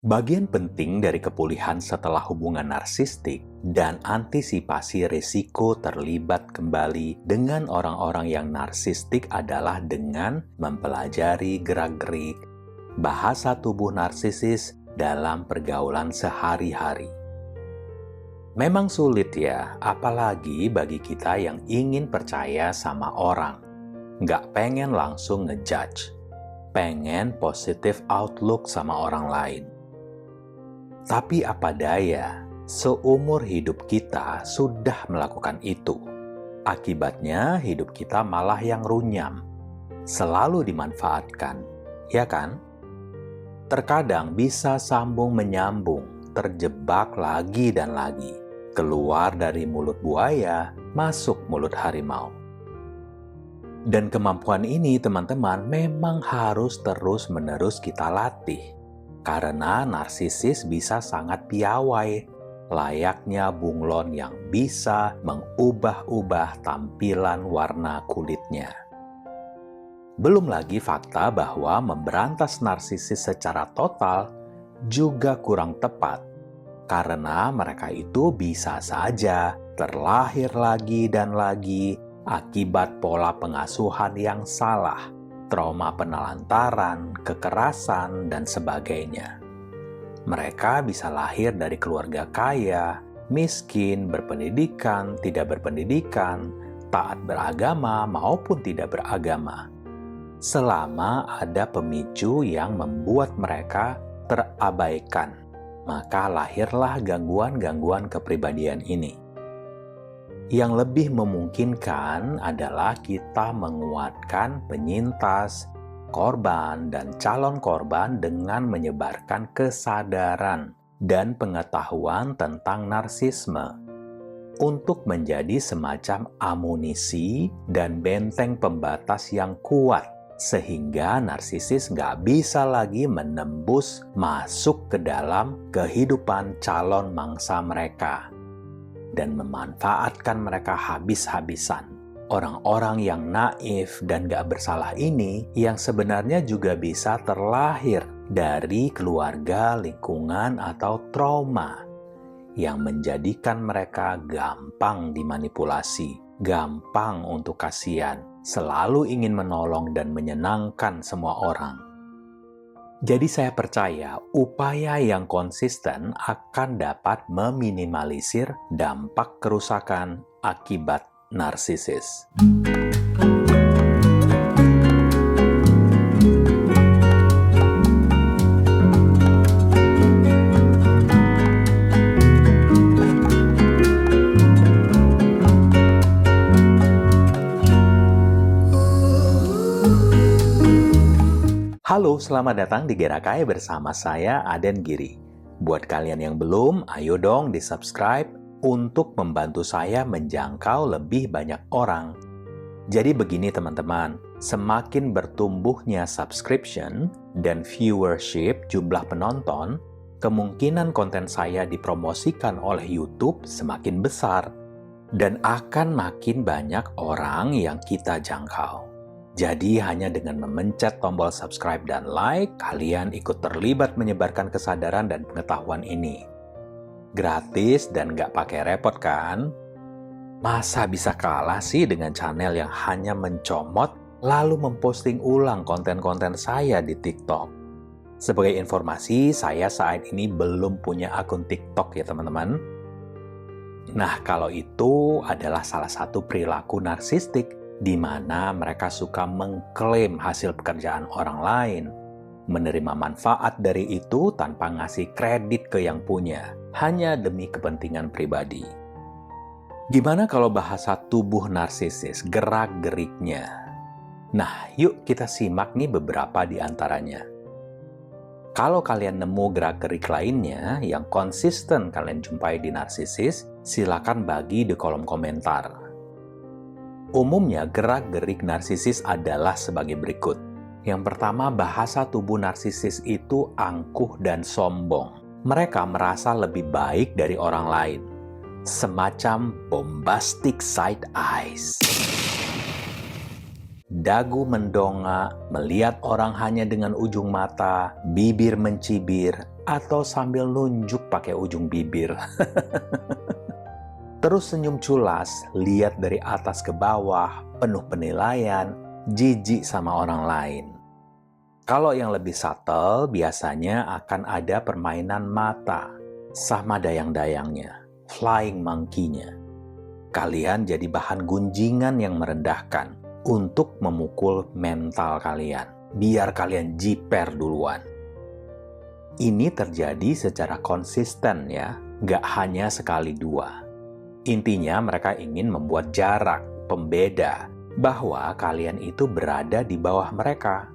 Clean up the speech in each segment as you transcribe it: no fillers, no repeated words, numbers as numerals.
Bagian penting dari kepulihan setelah hubungan narsistik dan antisipasi risiko terlibat kembali dengan orang-orang yang narsistik adalah dengan mempelajari gerak-gerik bahasa tubuh narsisis dalam pergaulan sehari-hari. Memang sulit ya, apalagi bagi kita yang ingin percaya sama orang. Nggak pengen langsung ngejudge, pengen positive outlook sama orang lain. Tapi apa daya, seumur hidup kita sudah melakukan itu. Akibatnya hidup kita malah yang runyam, selalu dimanfaatkan, ya kan? Terkadang bisa sambung menyambung, terjebak lagi dan lagi, keluar dari mulut buaya, masuk mulut harimau. Dan kemampuan ini teman-teman memang harus terus-menerus kita latih. Karena narsisis bisa sangat piawai, layaknya bunglon yang bisa mengubah-ubah tampilan warna kulitnya. Belum lagi fakta bahwa memberantas narsisis secara total juga kurang tepat, karena mereka itu bisa saja terlahir lagi dan lagi akibat pola pengasuhan yang salah, trauma penelantaran, kekerasan, dan sebagainya. Mereka bisa lahir dari keluarga kaya, miskin, berpendidikan, tidak berpendidikan, taat beragama maupun tidak beragama. Selama ada pemicu yang membuat mereka terabaikan, maka lahirlah gangguan-gangguan kepribadian ini. Yang lebih memungkinkan adalah kita menguatkan penyintas, korban, dan calon korban dengan menyebarkan kesadaran dan pengetahuan tentang narsisme untuk menjadi semacam amunisi dan benteng pembatas yang kuat sehingga narsisis nggak bisa lagi menembus masuk ke dalam kehidupan calon mangsa mereka dan memanfaatkan mereka habis-habisan. Orang-orang yang naif dan gak bersalah ini yang sebenarnya juga bisa terlahir dari keluarga, lingkungan, atau trauma yang menjadikan mereka gampang dimanipulasi, gampang untuk kasihan, selalu ingin menolong dan menyenangkan semua orang. Jadi saya percaya upaya yang konsisten akan dapat meminimalisir dampak kerusakan akibat narsisis. Halo, selamat datang di Gerakai bersama saya, Aden Giri. Buat kalian yang belum, ayo dong di-subscribe untuk membantu saya menjangkau lebih banyak orang. Jadi begini teman-teman, semakin bertumbuhnya subscription dan viewership jumlah penonton, kemungkinan konten saya dipromosikan oleh YouTube semakin besar dan akan makin banyak orang yang kita jangkau. Jadi hanya dengan memencet tombol subscribe dan like, kalian ikut terlibat menyebarkan kesadaran dan pengetahuan ini. Gratis dan nggak pakai repot kan? Masa bisa kalah sih dengan channel yang hanya mencomot lalu memposting ulang konten-konten saya di TikTok? Sebagai informasi, saya saat ini belum punya akun TikTok ya teman-teman. Nah, kalau itu adalah salah satu perilaku narsistik di mana mereka suka mengklaim hasil pekerjaan orang lain, menerima manfaat dari itu tanpa ngasih kredit ke yang punya, hanya demi kepentingan pribadi. Gimana kalau bahasa tubuh narsisis, gerak-geriknya? Nah, yuk kita simak nih beberapa di antaranya. Kalau kalian nemu gerak-gerik lainnya yang konsisten kalian jumpai di narsisis, silakan bagi di kolom komentar. Umumnya, gerak-gerik narsisis adalah sebagai berikut. Yang pertama, bahasa tubuh narsisis itu angkuh dan sombong. Mereka merasa lebih baik dari orang lain. Semacam bombastic side eyes. Dagu mendongak, melihat orang hanya dengan ujung mata, bibir mencibir, atau sambil nunjuk pakai ujung bibir. Terus senyum culas, lihat dari atas ke bawah, penuh penilaian, jijik sama orang lain. Kalau yang lebih subtle, biasanya akan ada permainan mata, sama dayang-dayangnya, flying monkey-nya. Kalian jadi bahan gunjingan yang merendahkan untuk memukul mental kalian, biar kalian jiper duluan. Ini terjadi secara konsisten ya, nggak hanya sekali dua. Intinya mereka ingin membuat jarak, pembeda, bahwa kalian itu berada di bawah mereka.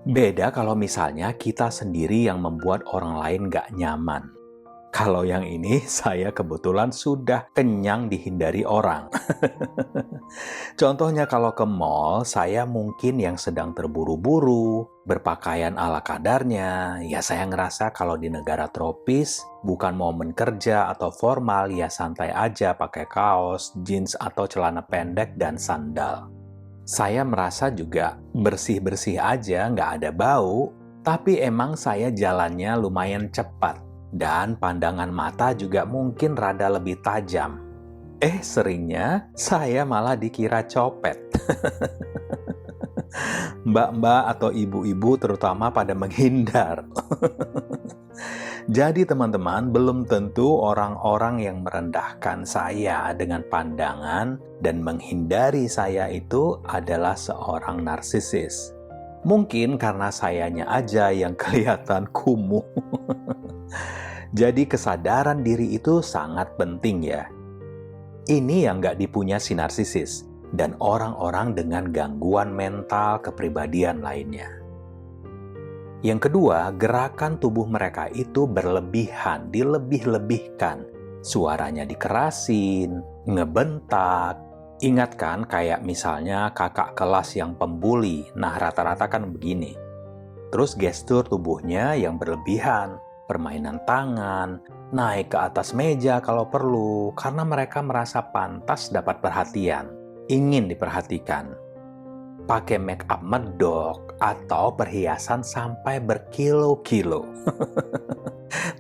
Beda kalau misalnya kita sendiri yang membuat orang lain nggak nyaman. Kalau yang ini, saya kebetulan sudah kenyang dihindari orang. Contohnya kalau ke mall, saya mungkin yang sedang terburu-buru, berpakaian ala kadarnya. Ya saya ngerasa kalau di negara tropis, bukan momen kerja atau formal, ya santai aja pakai kaos, jeans atau celana pendek dan sandal. Saya merasa juga bersih-bersih aja, nggak ada bau, tapi emang saya jalannya lumayan cepat. Dan pandangan mata juga mungkin rada lebih tajam. Seringnya saya malah dikira copet. Mbak-mbak atau ibu-ibu terutama pada menghindar. Jadi teman-teman, belum tentu orang-orang yang merendahkan saya dengan pandangan dan menghindari saya itu adalah seorang narsisis. Mungkin karena sayanya aja yang kelihatan kumuh. Jadi kesadaran diri itu sangat penting ya. Ini yang nggak dipunya si narsisis dan orang-orang dengan gangguan mental kepribadian lainnya. Yang kedua, gerakan tubuh mereka itu berlebihan, dilebih-lebihkan. Suaranya dikerasin, ngebentak. Ingat kan kayak misalnya kakak kelas yang pembuli, nah rata-rata kan begini. Terus gestur tubuhnya yang berlebihan, permainan tangan, naik ke atas meja kalau perlu, karena mereka merasa pantas dapat perhatian, ingin diperhatikan. Pakai make up medok atau perhiasan sampai berkilo-kilo.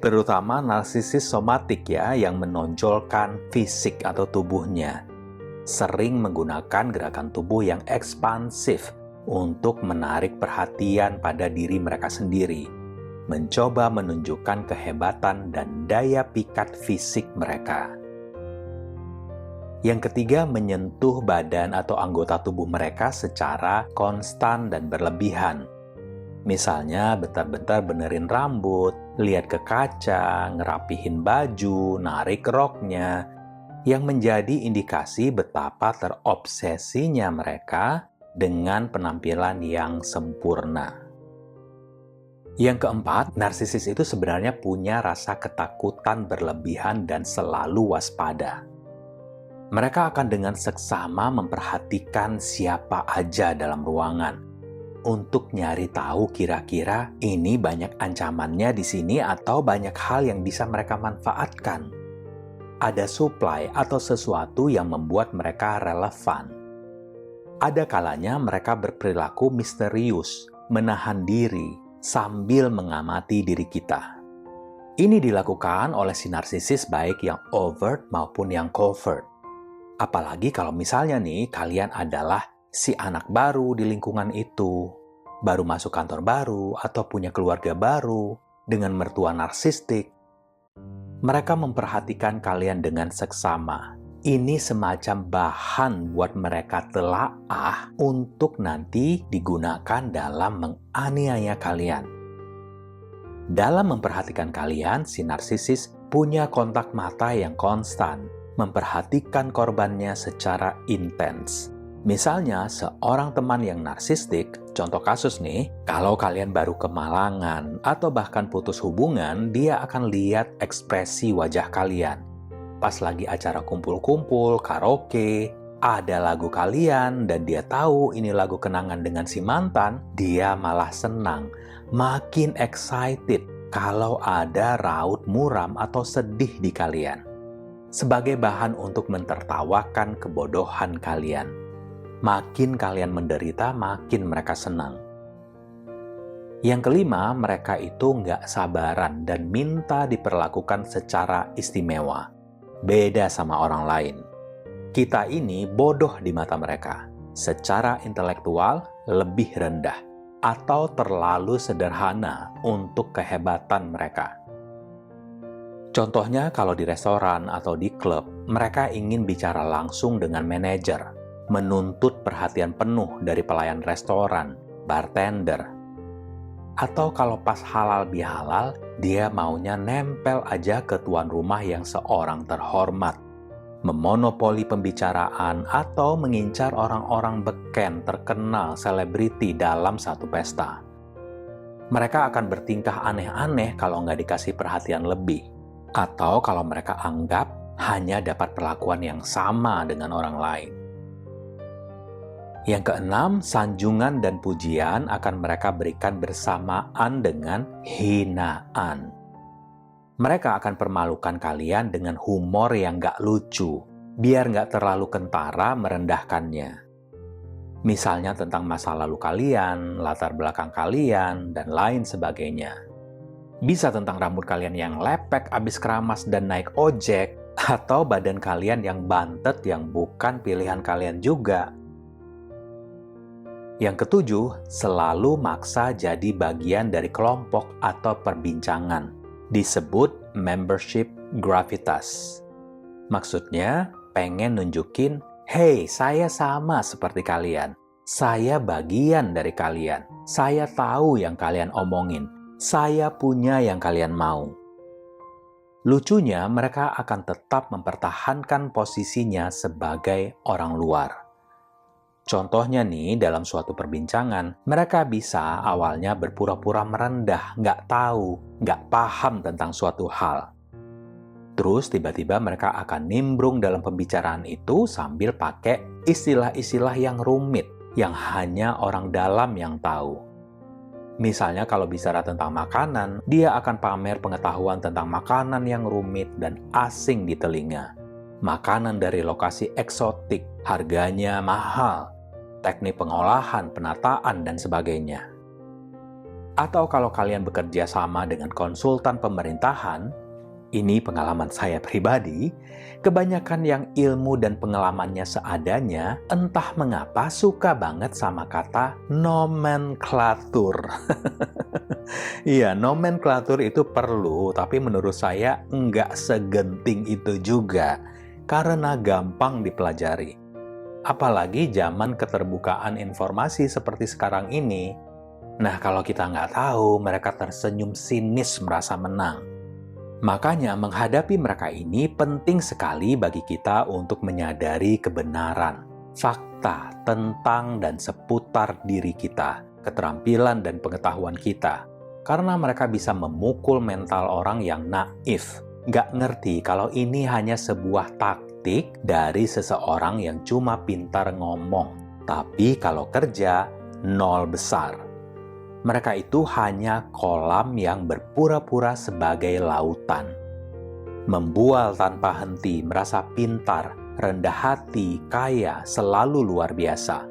Terutama narsisis somatik ya, yang menonjolkan fisik atau tubuhnya. Sering menggunakan gerakan tubuh yang ekspansif untuk menarik perhatian pada diri mereka sendiri. Mencoba menunjukkan kehebatan dan daya pikat fisik mereka. Yang ketiga, menyentuh badan atau anggota tubuh mereka secara konstan dan berlebihan. Misalnya, bentar-bentar benerin rambut, lihat ke kaca, ngerapihin baju, narik roknya, yang menjadi indikasi betapa terobsesinya mereka dengan penampilan yang sempurna. Yang keempat, narsisis itu sebenarnya punya rasa ketakutan berlebihan dan selalu waspada. Mereka akan dengan seksama memperhatikan siapa aja dalam ruangan untuk nyari tahu kira-kira ini banyak ancamannya di sini atau banyak hal yang bisa mereka manfaatkan. Ada supply atau sesuatu yang membuat mereka relevan. Ada kalanya mereka berperilaku misterius, menahan diri, sambil mengamati diri kita. Ini dilakukan oleh si narsisis baik yang overt maupun yang covert. Apalagi kalau misalnya nih kalian adalah si anak baru di lingkungan itu, baru masuk kantor baru atau punya keluarga baru dengan mertua narsistik. Mereka memperhatikan kalian dengan seksama. Ini semacam bahan buat mereka telaah untuk nanti digunakan dalam menganiaya kalian. Dalam memperhatikan kalian, si narsisis punya kontak mata yang konstan, memperhatikan korbannya secara intens. Misalnya, seorang teman yang narsistik, contoh kasus nih, kalau kalian baru kemalangan atau bahkan putus hubungan, dia akan lihat ekspresi wajah kalian. Pas lagi acara kumpul-kumpul, karaoke, ada lagu kalian dan dia tahu ini lagu kenangan dengan si mantan, dia malah senang, makin excited kalau ada raut muram atau sedih di kalian. Sebagai bahan untuk mentertawakan kebodohan kalian. Makin kalian menderita, makin mereka senang. Yang kelima, mereka itu nggak sabaran dan minta diperlakukan secara istimewa. Beda sama orang lain. Kita ini bodoh di mata mereka. Secara intelektual lebih rendah atau terlalu sederhana untuk kehebatan mereka. Contohnya kalau di restoran atau di klub, mereka ingin bicara langsung dengan manajer, menuntut perhatian penuh dari pelayan restoran, bartender. Atau kalau pas halal bihalal, dia maunya nempel aja ke tuan rumah yang seorang terhormat, memonopoli pembicaraan atau mengincar orang-orang beken terkenal selebriti dalam satu pesta. Mereka akan bertingkah aneh-aneh kalau nggak dikasih perhatian lebih, atau kalau mereka anggap hanya dapat perlakuan yang sama dengan orang lain. Yang keenam, sanjungan dan pujian akan mereka berikan bersamaan dengan hinaan. Mereka akan permalukan kalian dengan humor yang gak lucu, biar gak terlalu kentara merendahkannya. Misalnya tentang masa lalu kalian, latar belakang kalian, dan lain sebagainya. Bisa tentang rambut kalian yang lepek abis keramas dan naik ojek, atau badan kalian yang bantet yang bukan pilihan kalian juga. Yang ketujuh, selalu maksa jadi bagian dari kelompok atau perbincangan. Disebut membership gravitas. Maksudnya, pengen nunjukin, hey, saya sama seperti kalian. Saya bagian dari kalian. Saya tahu yang kalian omongin. Saya punya yang kalian mau. Lucunya, mereka akan tetap mempertahankan posisinya sebagai orang luar. Contohnya nih, dalam suatu perbincangan, mereka bisa awalnya berpura-pura merendah, nggak tahu, nggak paham tentang suatu hal. Terus tiba-tiba mereka akan nimbrung dalam pembicaraan itu sambil pakai istilah-istilah yang rumit, yang hanya orang dalam yang tahu. Misalnya kalau bicara tentang makanan, dia akan pamer pengetahuan tentang makanan yang rumit dan asing di telinga. Makanan dari lokasi eksotik, harganya mahal, teknik pengolahan, penataan, dan sebagainya. Atau kalau kalian bekerja sama dengan konsultan pemerintahan, ini pengalaman saya pribadi, kebanyakan yang ilmu dan pengalamannya seadanya, entah mengapa suka banget sama kata nomenklatur. Iya, nomenklatur itu perlu, tapi menurut saya nggak segenting itu juga, karena gampang dipelajari. Apalagi zaman keterbukaan informasi seperti sekarang ini. Nah, kalau kita nggak tahu, mereka tersenyum sinis merasa menang. Makanya menghadapi mereka ini penting sekali bagi kita untuk menyadari kebenaran, fakta tentang dan seputar diri kita, keterampilan dan pengetahuan kita. Karena mereka bisa memukul mental orang yang naif, nggak ngerti kalau ini hanya sebuah taktik dari seseorang yang cuma pintar ngomong, tapi kalau kerja, nol besar. Mereka itu hanya kolam yang berpura-pura sebagai lautan. Membual tanpa henti, merasa pintar, rendah hati, kaya, selalu luar biasa.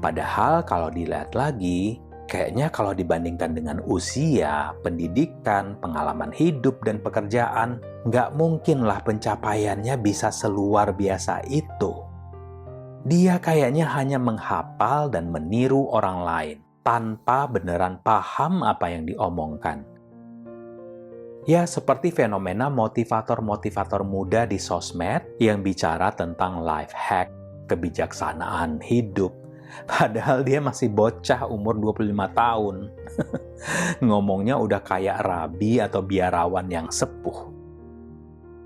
Padahal kalau dilihat lagi, kayaknya kalau dibandingkan dengan usia, pendidikan, pengalaman hidup, dan pekerjaan, nggak mungkinlah pencapaiannya bisa seluar biasa itu. Dia kayaknya hanya menghafal dan meniru orang lain, tanpa beneran paham apa yang diomongkan. Ya, seperti fenomena motivator-motivator muda di sosmed yang bicara tentang life hack, kebijaksanaan hidup, padahal dia masih bocah umur 25 tahun. Ngomongnya udah kayak rabi atau biarawan yang sepuh.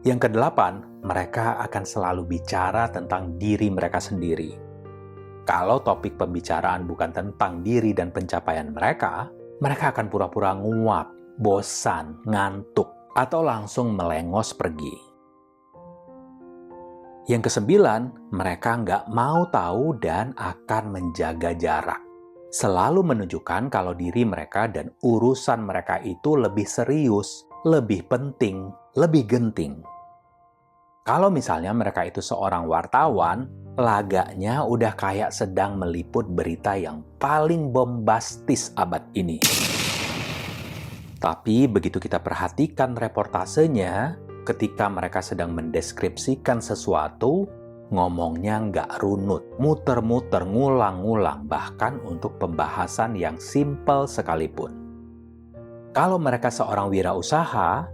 Yang kedelapan, mereka akan selalu bicara tentang diri mereka sendiri. Kalau topik pembicaraan bukan tentang diri dan pencapaian mereka, mereka akan pura-pura nguap, bosan, ngantuk, atau langsung melengos pergi. Yang kesembilan, mereka nggak mau tahu dan akan menjaga jarak. Selalu menunjukkan kalau diri mereka dan urusan mereka itu lebih serius, lebih penting, lebih genting. Kalau misalnya mereka itu seorang wartawan, lagaknya udah kayak sedang meliput berita yang paling bombastis abad ini. Tapi begitu kita perhatikan reportasenya, ketika mereka sedang mendeskripsikan sesuatu, ngomongnya nggak runut, muter-muter, ngulang-ngulang, bahkan untuk pembahasan yang simpel sekalipun. Kalau mereka seorang wirausaha,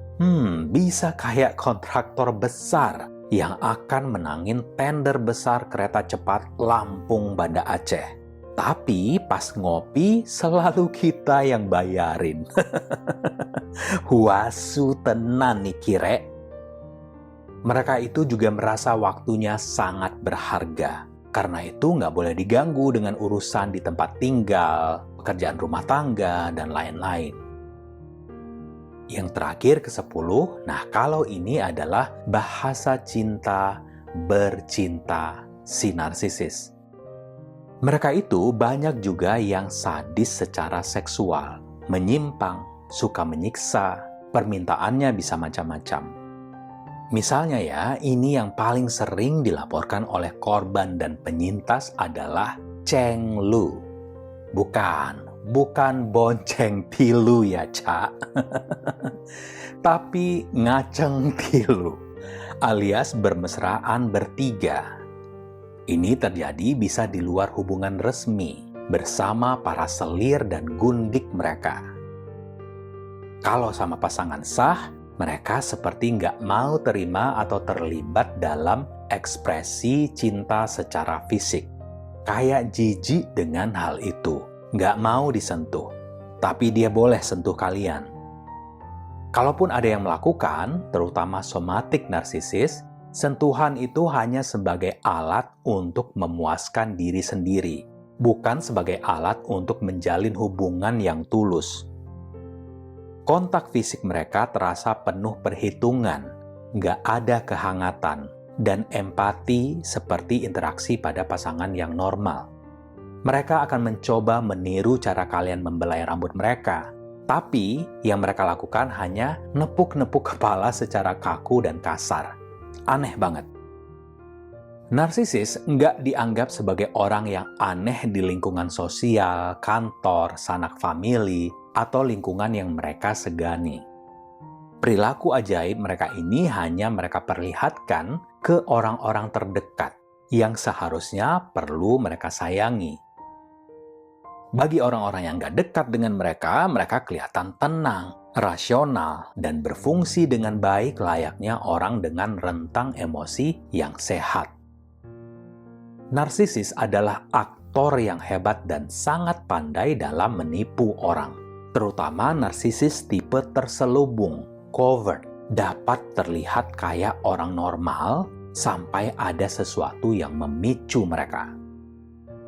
bisa kayak kontraktor besar yang akan menangin tender besar kereta cepat Lampung Banda Aceh. Tapi pas ngopi selalu kita yang bayarin. Huasu tenan nih kire. Mereka itu juga merasa waktunya sangat berharga. Karena itu nggak boleh diganggu dengan urusan di tempat tinggal, pekerjaan rumah tangga, dan lain-lain. Yang terakhir ke-10, nah kalau ini adalah bahasa cinta bercinta si narsisis. Mereka itu banyak juga yang sadis secara seksual, menyimpang, suka menyiksa, permintaannya bisa macam-macam. Misalnya ya, ini yang paling sering dilaporkan oleh korban dan penyintas adalah Cheng Lu. Bukan bonceng tilu ya, Cak. Tapi ngaceng tilu, alias bermesraan bertiga. Ini terjadi bisa di luar hubungan resmi, bersama para selir dan gundik mereka. Kalau sama pasangan sah, mereka seperti nggak mau terima atau terlibat dalam ekspresi cinta secara fisik. Kayak jijik dengan hal itu. Nggak mau disentuh, tapi dia boleh sentuh kalian. Kalaupun ada yang melakukan, terutama somatik narsisis, sentuhan itu hanya sebagai alat untuk memuaskan diri sendiri, bukan sebagai alat untuk menjalin hubungan yang tulus. Kontak fisik mereka terasa penuh perhitungan, nggak ada kehangatan, dan empati seperti interaksi pada pasangan yang normal. Mereka akan mencoba meniru cara kalian membelai rambut mereka, tapi yang mereka lakukan hanya nepuk-nepuk kepala secara kaku dan kasar. Aneh banget. Narsisis nggak dianggap sebagai orang yang aneh di lingkungan sosial, kantor, sanak famili, atau lingkungan yang mereka segani. Perilaku ajaib mereka ini hanya mereka perlihatkan ke orang-orang terdekat yang seharusnya perlu mereka sayangi. Bagi orang-orang yang nggak dekat dengan mereka, mereka kelihatan tenang, rasional, dan berfungsi dengan baik layaknya orang dengan rentang emosi yang sehat. Narsisis adalah aktor yang hebat dan sangat pandai dalam menipu orang. Terutama narsisis tipe terselubung, covert, dapat terlihat kayak orang normal sampai ada sesuatu yang memicu mereka.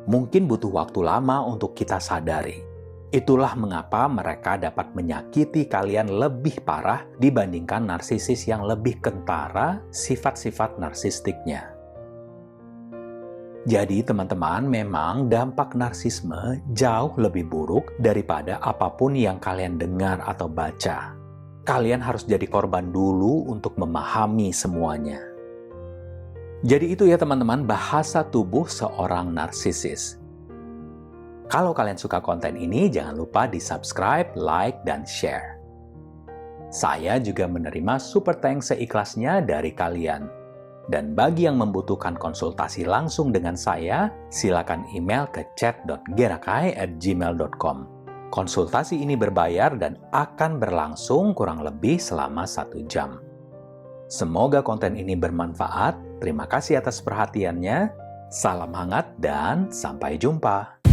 Mungkin butuh waktu lama untuk kita sadari. Itulah mengapa mereka dapat menyakiti kalian lebih parah dibandingkan narsisis yang lebih kentara sifat-sifat narsistiknya. Jadi teman-teman, memang dampak narsisme jauh lebih buruk daripada apapun yang kalian dengar atau baca. Kalian harus jadi korban dulu untuk memahami semuanya. Jadi itu ya teman-teman, bahasa tubuh seorang narsisis. Kalau kalian suka konten ini, jangan lupa di-subscribe, like, dan share. Saya juga menerima super thanks seikhlasnya dari kalian. Dan bagi yang membutuhkan konsultasi langsung dengan saya, silakan email ke chat.gerakai@gmail.com. Konsultasi ini berbayar dan akan berlangsung kurang lebih selama 1 jam. Semoga konten ini bermanfaat. Terima kasih atas perhatiannya. Salam hangat dan sampai jumpa.